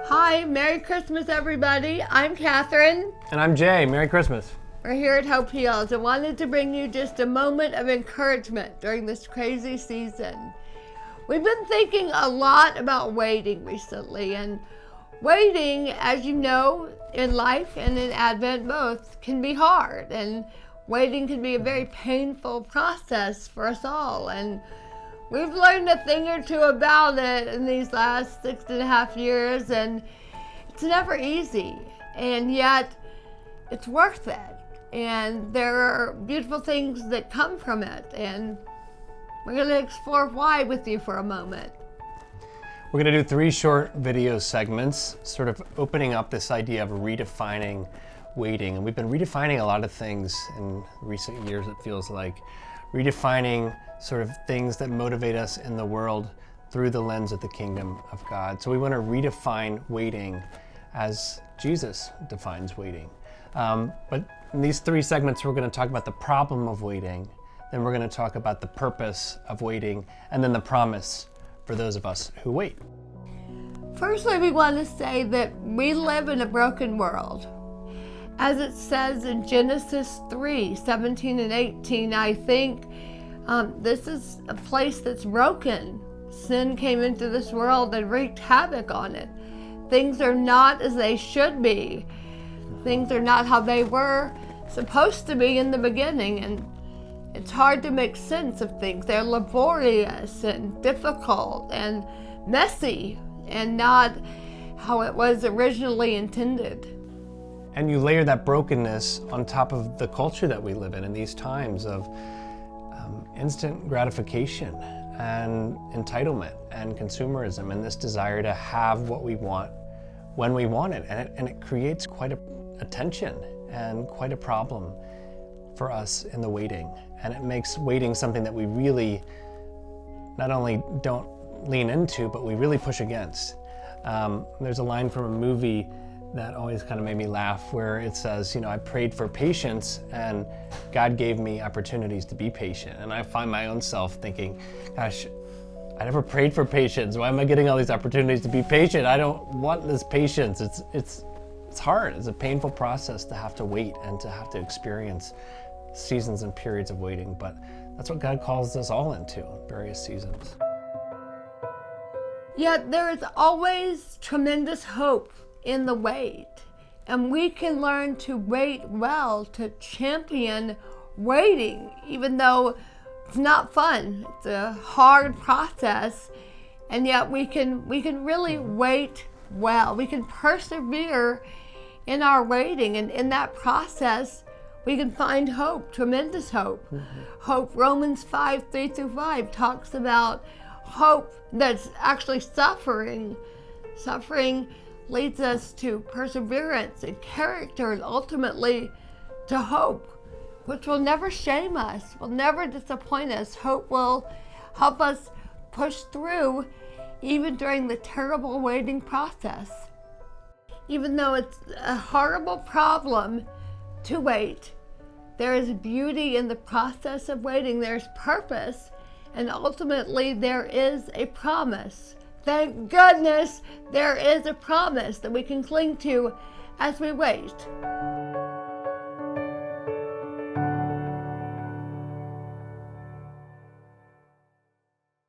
Hi, Merry Christmas, everybody. I'm Katherine. And I'm Jay. Merry Christmas. We're here at Hope Heals. I wanted to bring you just a moment of encouragement during this crazy season. We've been thinking a lot about waiting recently, and waiting, as you know, in life and in Advent both, can be hard, and waiting can be a very painful process for us all. And we've learned a thing or two about it in these last 6.5 years, and it's never easy, and yet it's worth it. And there are beautiful things that come from it, and we're going to explore why with you for a moment. We're going to do 3 short video segments, sort of opening up this idea of redefining waiting. And we've been redefining a lot of things in recent years, it feels like. Redefining sort of things that motivate us in the world through the lens of the kingdom of God. So we want to redefine waiting as Jesus defines waiting. But in these 3 segments, we're going to talk about the problem of waiting, then we're going to talk about the purpose of waiting, and then the promise for those of us who wait. Firstly, we want to say that we live in a broken world. As it says in Genesis 3:17 and 18, I think this is a place that's broken. Sin came into this world and wreaked havoc on it. Things are not as they should be. Things are not how they were supposed to be in the beginning, and it's hard to make sense of things. They're laborious and difficult and messy and not how it was originally intended. And you layer that brokenness on top of the culture that we live in these times of instant gratification and entitlement and consumerism and this desire to have what we want when we want it. And it creates quite a tension and quite a problem for us in the waiting. And it makes waiting something that we really not only don't lean into, but we really push against. There's a line from a movie that always kind of made me laugh where it says, I prayed for patience and God gave me opportunities to be patient. And I find my own self thinking, gosh, I never prayed for patience. Why am I getting all these opportunities to be patient? I don't want this patience. It's hard. It's a painful process to have to wait and to have to experience seasons and periods of waiting. But that's what God calls us all into, various seasons. Yet there is always tremendous hope in the wait, and we can learn to wait well, to champion waiting, even though it's not fun. It's a hard process, and yet we can really wait well. We can persevere in our waiting, and in that process we can find hope, tremendous hope. Hope, Romans 5:3-5 talks about hope that's actually suffering. Suffering leads us to perseverance and character, and ultimately to hope, which will never shame us, will never disappoint us. Hope will help us push through even during the terrible waiting process. Even though it's a horrible problem to wait, there is beauty in the process of waiting. There's purpose, and ultimately there is a promise. Thank goodness there is a promise that we can cling to as we wait.